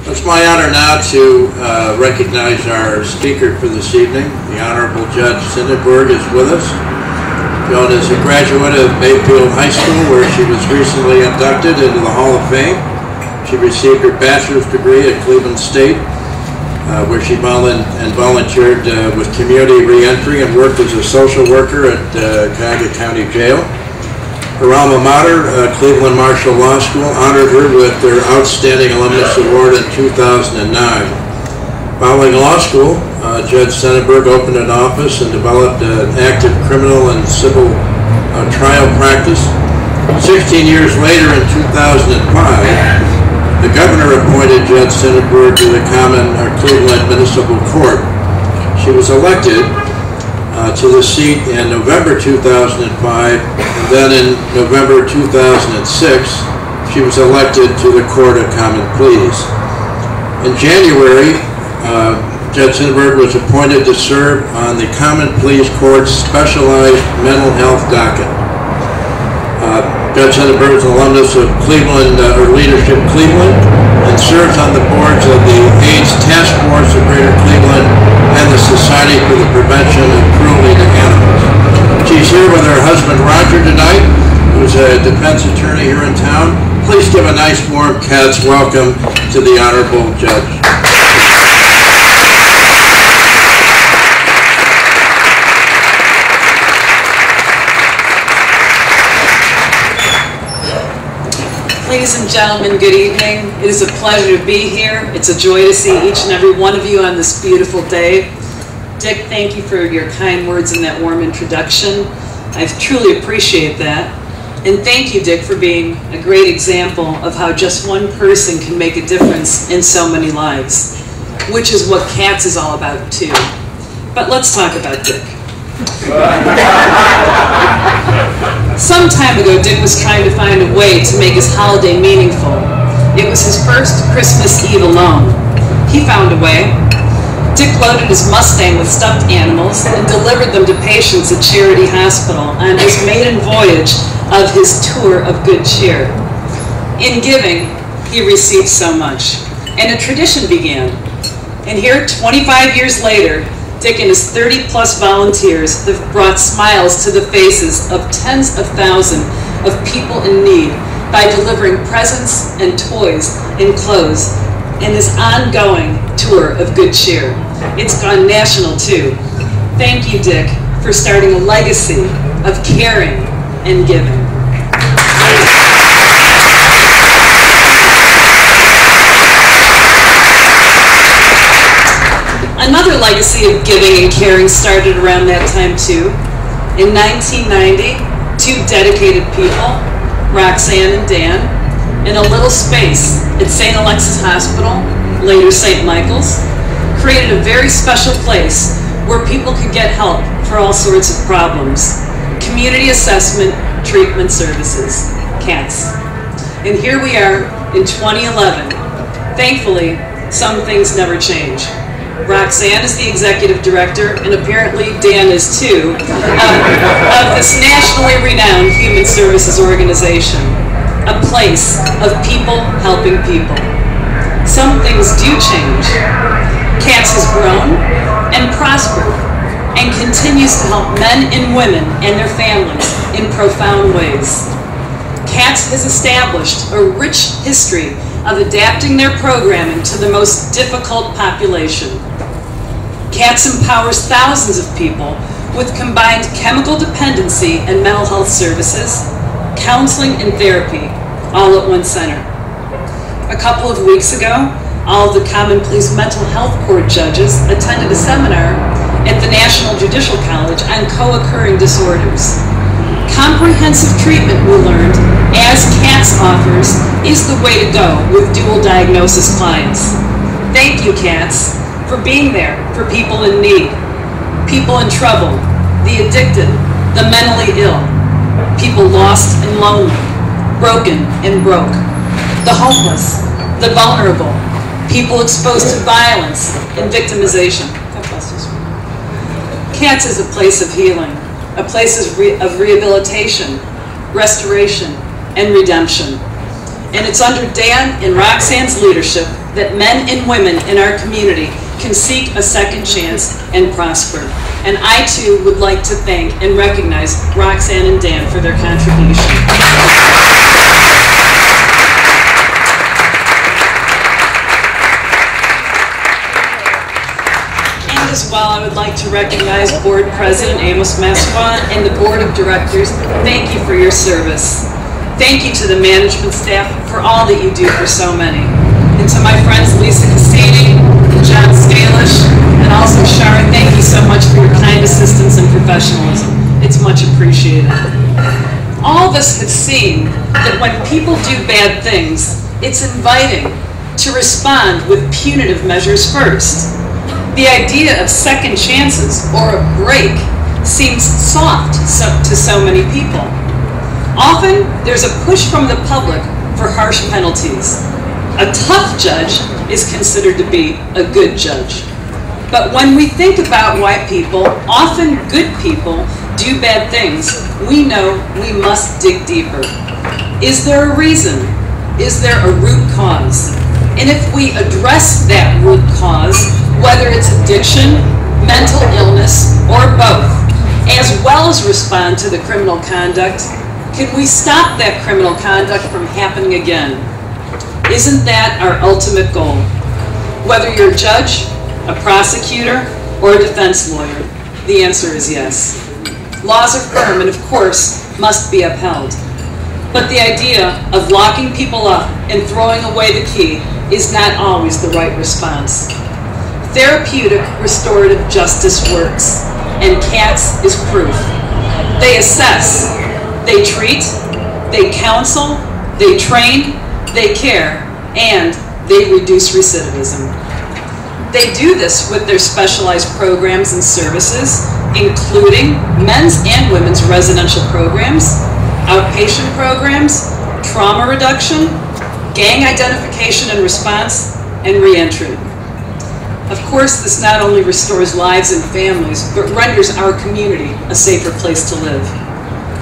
It's my honor now to recognize our speaker for this evening. The Honorable Judge Synenberg is with us. Joan is a graduate of Mayfield High School, where she was recently inducted into the Hall of Fame. She received her bachelor's degree at Cleveland State, where she volunteered with community reentry and worked as a social worker at Cuyahoga County Jail. Her alma mater, Cleveland Marshall Law School, honored her with their Outstanding Alumnus Award in 2009. Following law school, Judge Synenberg opened an office and developed an active criminal and civil trial practice. 16 years later, in 2005, the governor appointed Judge Synenberg to the Cleveland Municipal Court. She was elected to the seat in November 2005, and then in November 2006, she was elected to the Court of Common Pleas. In January, Judge Synenberg was appointed to serve on the Common Pleas Court's specialized mental health docket. Judge Synenberg is an alumnus of Cleveland, or Leadership Cleveland, and serves on the boards of the AIDS Task Force of Greater Cleveland and the Society for the Prevention of Cruelty to Animals. She's here with her husband Roger tonight, who's a defense attorney here in town. Please give a nice warm cat's welcome to the Honorable Judge. Ladies and gentlemen, good evening. It is a pleasure to be here. It's a joy to see each and every one of you on this beautiful day. Dick, thank you for your kind words and that warm introduction. I truly appreciate that. And thank you, Dick, for being a great example of how just one person can make a difference in so many lives, which is what CATS is all about, too. But let's talk about Dick. Some time ago, Dick was trying to find a way to make his holiday meaningful. It was his first Christmas Eve alone. He found a way. Dick loaded his Mustang with stuffed animals and delivered them to patients at Charity Hospital on his maiden voyage of his tour of good cheer. In giving, he received so much, and a tradition began. And here, 25 years later, Dick and his 30-plus volunteers have brought smiles to the faces of tens of thousands of people in need by delivering presents and toys and clothes in his ongoing tour of good cheer. It's gone national, too. Thank you, Dick, for starting a legacy of caring and giving. Another legacy of giving and caring started around that time, too. In 1990, two dedicated people, Roxanne and Dan, in a little space at St. Alexis Hospital, later St. Michael's, created a very special place where people could get help for all sorts of problems. Community Assessment Treatment Services, CATS. And here we are in 2011. Thankfully, some things never change. Roxanne is the executive director, and apparently Dan is too, of this nationally renowned human services organization, a place of people helping people. Some things do change. CATS has grown and prospered and continues to help men and women and their families in profound ways. CATS has established a rich history of adapting their programming to the most difficult population. CATS empowers thousands of people with combined chemical dependency and mental health services, counseling and therapy, all at one center. A couple of weeks ago, all of the Common Pleas mental health court judges attended a seminar at the National Judicial College on co-occurring disorders. Comprehensive treatment, we learned, as CATS offers, is the way to go with dual diagnosis clients. Thank you, CATS, for being there for people in need, people in trouble, the addicted, the mentally ill, people lost and lonely, broken and broke, the homeless, the vulnerable, people exposed to violence and victimization. CATS is a place of healing, a place of rehabilitation, restoration, and redemption. And it's under Dan and Roxanne's leadership that men and women in our community can seek a second chance and prosper. And I too would like to thank and recognize Roxanne and Dan for their contribution. And as well, I would like to recognize Board President Amos Massawa and the Board of Directors. Thank you for your service. Thank you to the management staff for all that you do for so many. And to my friends Lisa Cassini, John Stalish, and also Sharon, thank you so much for your kind assistance and professionalism. It's much appreciated. All of us have seen that when people do bad things, it's inviting to respond with punitive measures first. The idea of second chances or a break seems soft to so many people. Often, there's a push from the public for harsh penalties. A tough judge is considered to be a good judge. But when we think about why people, often good people, do bad things, we know we must dig deeper. Is there a reason? Is there a root cause? And if we address that root cause, whether it's addiction, mental illness, or both, as well as respond to the criminal conduct, can we stop that criminal conduct from happening again? Isn't that our ultimate goal? Whether you're a judge, a prosecutor, or a defense lawyer, the answer is yes. Laws are firm and, of course, must be upheld. But the idea of locking people up and throwing away the key is not always the right response. Therapeutic restorative justice works, and CATS is proof. They assess, they treat, they counsel, they train, they care, and they reduce recidivism. They do this with their specialized programs and services, including men's and women's residential programs, outpatient programs, trauma reduction, gang identification and response, and reentry. Of course, this not only restores lives and families, but renders our community a safer place to live.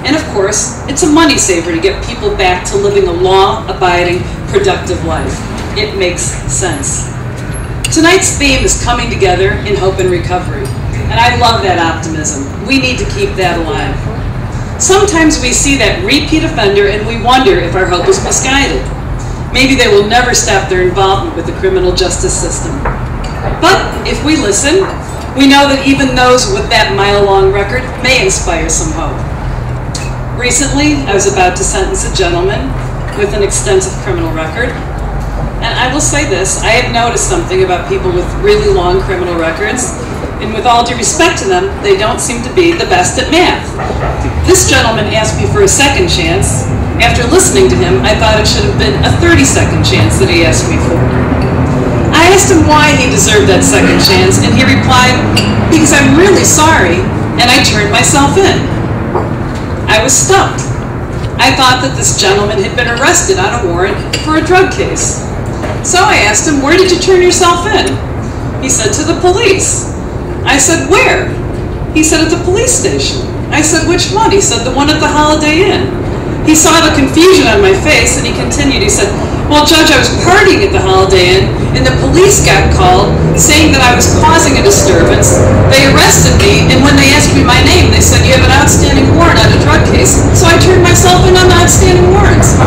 And of course, it's a money saver to get people back to living a law-abiding, productive life. It makes sense. Tonight's theme is coming together in hope and recovery. And I love that optimism. We need to keep that alive. Sometimes we see that repeat offender and we wonder if our hope is misguided. Maybe they will never stop their involvement with the criminal justice system. But if we listen, we know that even those with that mile-long record may inspire some hope. Recently, I was about to sentence a gentleman with an extensive criminal record. And I will say this, I have noticed something about people with really long criminal records. And with all due respect to them, they don't seem to be the best at math. This gentleman asked me for a second chance. After listening to him, I thought it should have been a 30-second chance that he asked me for. I asked him why he deserved that second chance, and he replied, because I'm really sorry, and I turned myself in. I was stumped. I thought that this gentleman had been arrested on a warrant for a drug case. So I asked him, where did you turn yourself in? He said, to the police. I said, where? He said, at the police station. I said, which one? He said, the one at the Holiday Inn. He saw the confusion on my face, and he continued. He said, well, Judge, I was partying at the Holiday Inn, and the police got called saying that I was causing a disturbance. They arrested me, and when they asked me my name, they said, you have an outstanding warrant on a drug case. So I turned myself in on the outstanding warrants.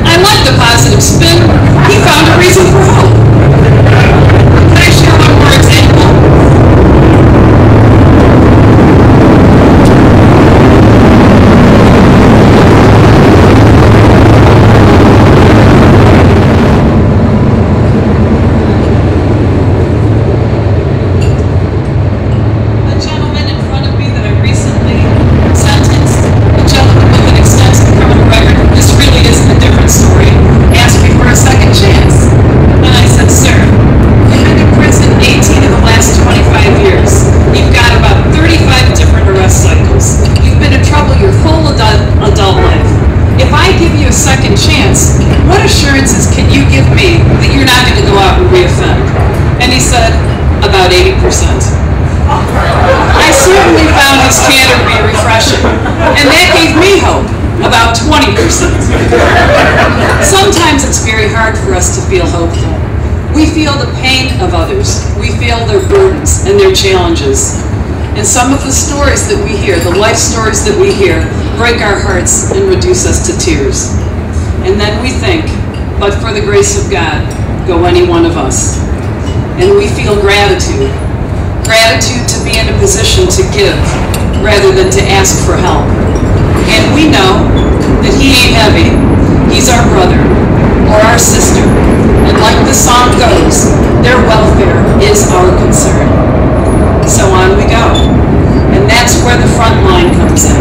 I like the positive spin. He found a reason for hope. Can I share one more example? And he said, about 80%. I certainly found his candor to be refreshing, and that gave me hope, about 20%. Sometimes it's very hard for us to feel hopeful. We feel the pain of others. We feel their burdens and their challenges. And some of the stories that we hear, the life stories that we hear, break our hearts and reduce us to tears. And then we think, but for the grace of God, go any one of us. And we feel gratitude. Gratitude to be in a position to give rather than to ask for help. And we know that he ain't heavy. He's our brother or our sister. And like the song goes, their welfare is our concern. So on we go. And that's where the front line comes in.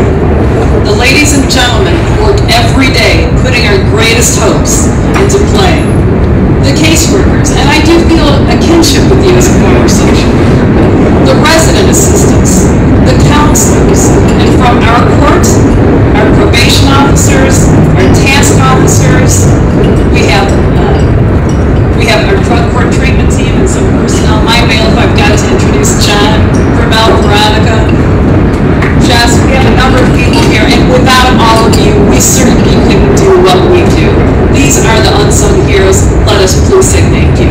The ladies and gentlemen work every day putting our greatest hopes into play. The caseworkers, and I do feel a kinship with you as a former social worker. The resident assistants, the counselors, and from our court, our probation officers, our task officers, we have our drug court treatment team and some personnel. My bailiff, I've got to introduce John, Vermel, Veronica, Jess. We have a number of people here, and without all of you, we certainly couldn't do what we do. These are the unsung heroes. Let us please say thank you.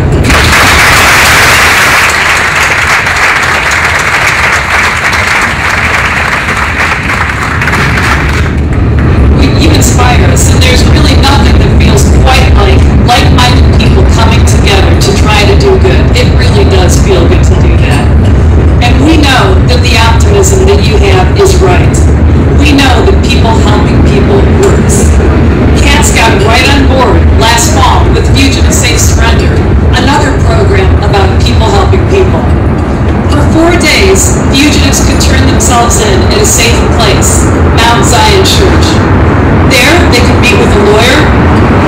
You inspire us, and there's really nothing that feels quite like like-minded people coming together to try to do good. It really does feel good to do that. And we know that the optimism that you have is right. We know that people helping people works. CATS got right on board last fall with Fugitive Safe Surrender, another program about people helping people. For 4 days, fugitives could turn themselves in at a safe place, Mount Zion Church. There, they could meet with a lawyer,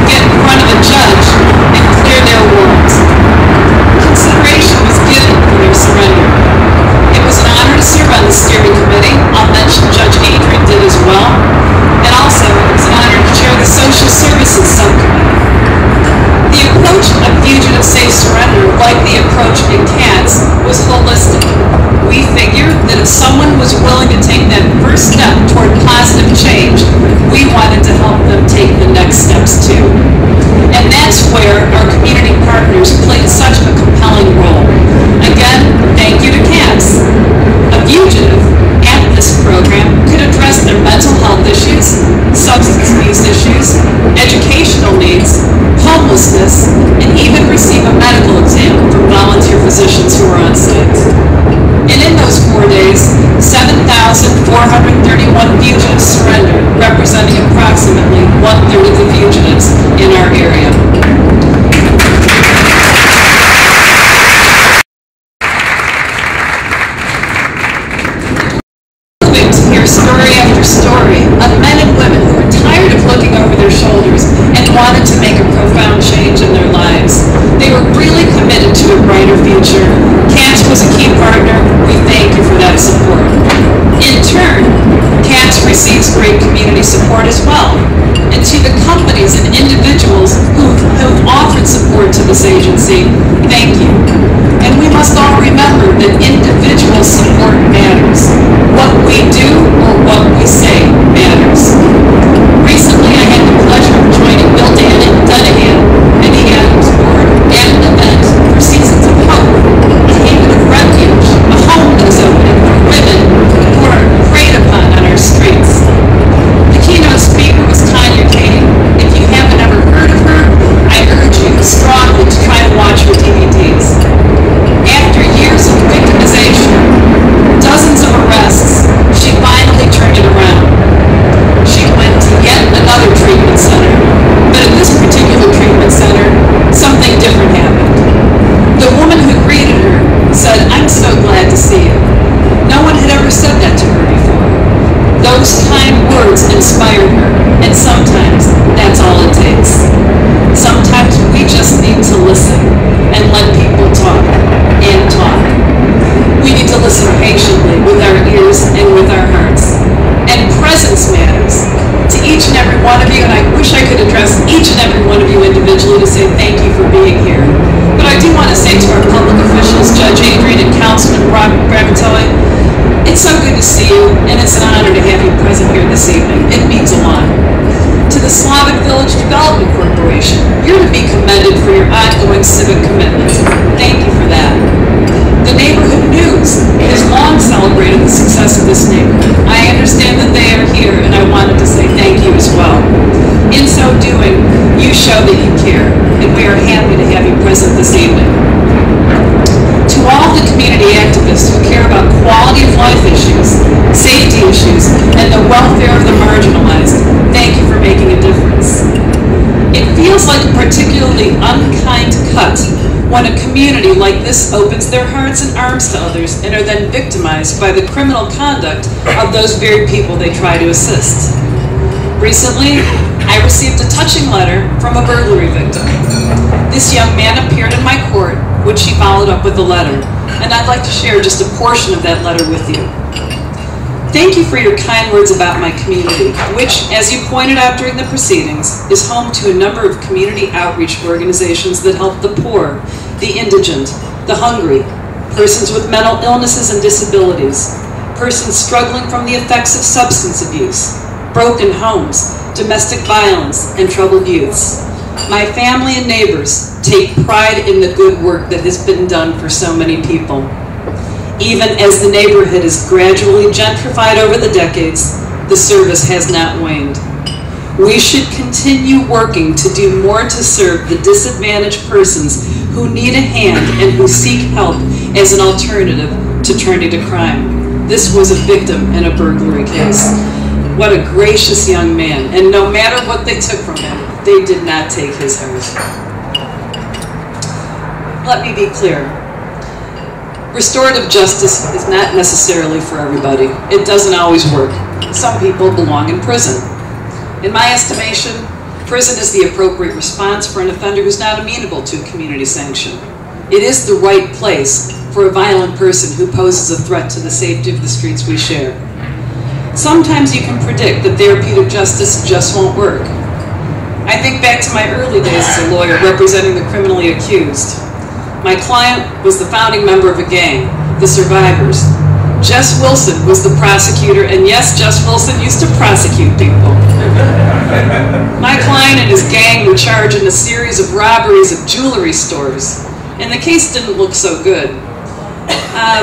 get in front of a judge, and clear their warrants. Consideration was given for their surrender. It was an honor to serve on the steering committee. I'll mention Judge Adrian did as well. And also, it was an honor to chair the Social Services Subcommittee. The approach of Fugitive Safe Surrender, like the approach in CATS, was holistic. We figured that if someone was willing to take that first step toward positive change, we wanted to help them take the next steps too. And that's where our community partners played such a compelling role. Again, thank you to CATS. A fugitive at this program could address their mental health issues, substance abuse issues, educational needs, homelessness, and even receive a medical exam from volunteer physicians who are on site. And in those 4 days, 7,431 fugitives surrendered, representing approximately 1/3 of the fugitives in our area. Moving to hear story after story of men and women who were tired of looking over their shoulders and wanted to make a profound change in their lives. They were really committed to a brighter future. CATS was a key partner. We thank you for that support. In turn, CATS receives great community support as well. And to the companies and individuals who have offered support to this agency, thank you. And we must all remember that individual support matters. What we do or what we say matters. Recently, I had the pleasure of joining Bill Dunahan and he had his board at an event for Seasons of Hope, a haven of refuge, a home that is open for women who are preyed upon on our streets. The keynote speaker was Tanya Kane. If you haven't ever heard of her, I urge you strongly to try to watch her TV It's so good to see you, and it's an honor to have you present here this evening. It means a lot. To the Slavic Village Development Corporation, you're to be commended for your ongoing civic commitment. Thank you for that. The Neighborhood News has long celebrated the success of this neighborhood. I understand that they are here, and I wanted to say thank you as well. In so doing, you show that you care, and we are happy to have you present this evening. To all the community activists who care about quality of life issues, safety issues, and the welfare of the marginalized, thank you for making a difference. It feels like a particularly unkind cut when a community like this opens their hearts and arms to others and are then victimized by the criminal conduct of those very people they try to assist. Recently, I received a touching letter from a burglary victim. This young man appeared in my court, which he followed up with a letter, and I'd like to share just a portion of that letter with you. Thank you for your kind words about my community, which, as you pointed out during the proceedings, is home to a number of community outreach organizations that help the poor, the indigent, the hungry, persons with mental illnesses and disabilities, persons struggling from the effects of substance abuse, broken homes, domestic violence, and troubled youths. My family and neighbors take pride in the good work that has been done for so many people. Even as the neighborhood is gradually gentrified over the decades, the service has not waned. We should continue working to do more to serve the disadvantaged persons who need a hand and who seek help as an alternative to turning to crime. This was a victim in a burglary case. What a gracious young man, and no matter what they took from him, they did not take his heart. Let me be clear. Restorative justice is not necessarily for everybody. It doesn't always work. Some people belong in prison. In my estimation, prison is the appropriate response for an offender who's not amenable to community sanction. It is the right place for a violent person who poses a threat to the safety of the streets we share. Sometimes you can predict that therapeutic justice just won't work. I think back to my early days as a lawyer representing the criminally accused. My client was the founding member of a gang, the Survivors. Jess Wilson was the prosecutor, and yes, Jess Wilson used to prosecute people. My client and his gang were charged in a series of robberies of jewelry stores, and the case didn't look so good.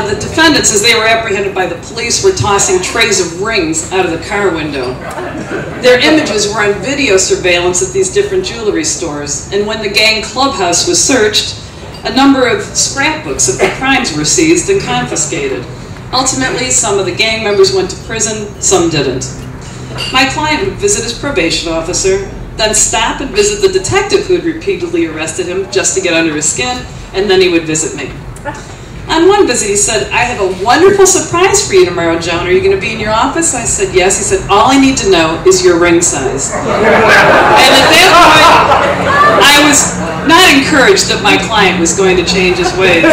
The defendants, as they were apprehended by the police, were tossing trays of rings out of the car window. Their images were on video surveillance at these different jewelry stores, and when the gang clubhouse was searched, a number of scrapbooks of the crimes were seized and confiscated. Ultimately, some of the gang members went to prison, some didn't. My client would visit his probation officer, then stop and visit the detective who had repeatedly arrested him just to get under his skin, and then he would visit me. On one visit, he said, "I have a wonderful surprise for you tomorrow, Joan. Are you going to be in your office?" I said, "Yes." He said, "All I need to know is your ring size." And at that point, I was not encouraged that my client was going to change his ways.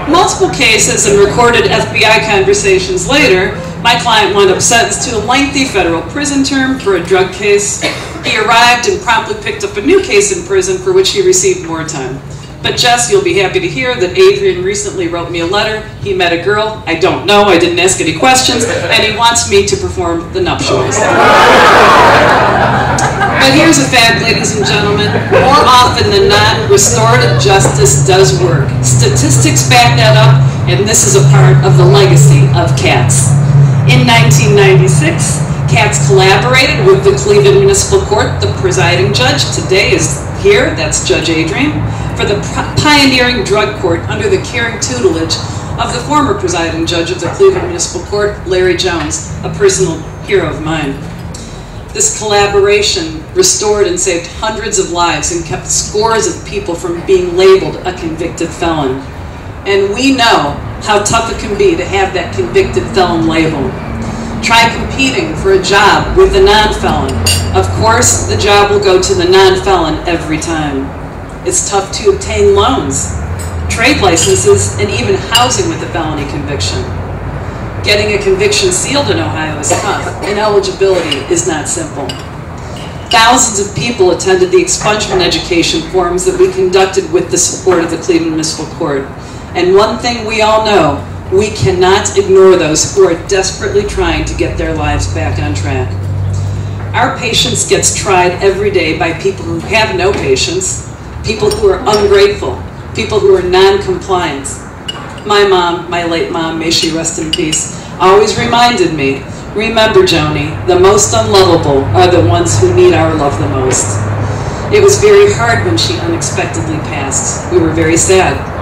Multiple cases and recorded FBI conversations later, my client wound up sentenced to a lengthy federal prison term for a drug case. He arrived and promptly picked up a new case in prison for which he received more time. But Jess, you'll be happy to hear that Adrian recently wrote me a letter. He met a girl. I don't know. I didn't ask any questions. And he wants me to perform the nuptials. But here's a fact, ladies and gentlemen. More often than not, restorative justice does work. Statistics back that up, and this is a part of the legacy of CATS. In 1996, CATS collaborated with the Cleveland Municipal Court. The presiding judge today is here, that's Judge Adrian, for the pioneering drug court under the caring tutelage of the former presiding judge of the Cleveland Municipal Court, Larry Jones, a personal hero of mine. This collaboration restored and saved hundreds of lives and kept scores of people from being labeled a convicted felon. And we know how tough it can be to have that convicted felon label. Try competing for a job with a non-felon. Of course, the job will go to the non-felon every time. It's tough to obtain loans, trade licenses, and even housing with a felony conviction. Getting a conviction sealed in Ohio is tough, and eligibility is not simple. Thousands of people attended the expungement education forums that we conducted with the support of the Cleveland Municipal Court. And one thing we all know, We cannot ignore those who are desperately trying to get their lives back on track. Our patience gets tried every day by people who have no patience, people who are ungrateful, people who are non-compliant. My mom, my late mom, may she rest in peace, always reminded me, remember, Joni, the most unlovable are the ones who need our love the most. It was very hard when she unexpectedly passed. We were very sad.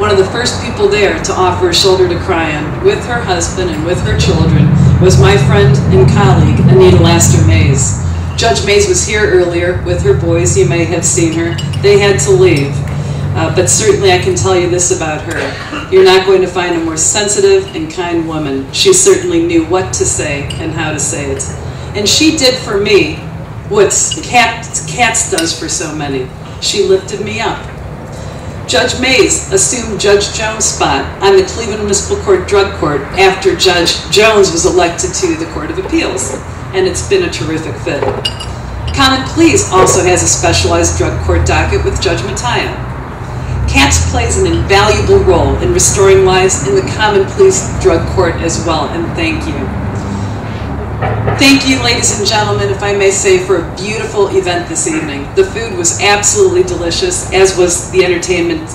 One of the first people there to offer a shoulder to cry on, with her husband and with her children, was my friend and colleague, Anita Laster-Mays. Judge Mays was here earlier with her boys. You may have seen her. They had to leave. But certainly I can tell you this about her. You're not going to find a more sensitive and kind woman. She certainly knew what to say and how to say it. And she did for me what Cats does for so many. She lifted me up. Judge Mays assumed Judge Jones' spot on the Cleveland Municipal Court Drug Court after Judge Jones was elected to the Court of Appeals, and it's been a terrific fit. Common Pleas also has a specialized drug court docket with Judge Mattia. Cats plays an invaluable role in restoring lives in the Common Pleas drug court as well, and thank you. Thank you, ladies and gentlemen, if I may say, for a beautiful event this evening. The food was absolutely delicious, as was the entertainment,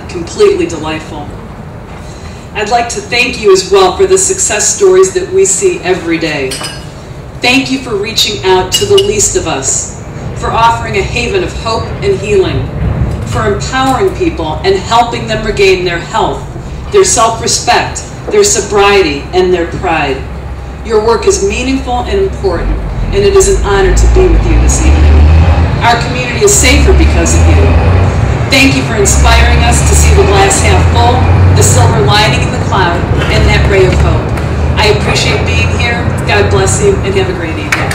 completely delightful. I'd like to thank you as well for the success stories that we see every day. Thank you for reaching out to the least of us, for offering a haven of hope and healing, for empowering people and helping them regain their health, their self-respect, their sobriety, and their pride. Your work is meaningful and important, and it is an honor to be with you this evening. Our community is safer because of you. Thank you for inspiring us to see the glass half full, the silver lining in the cloud, and that ray of hope. I appreciate being here. God bless you, and have a great evening.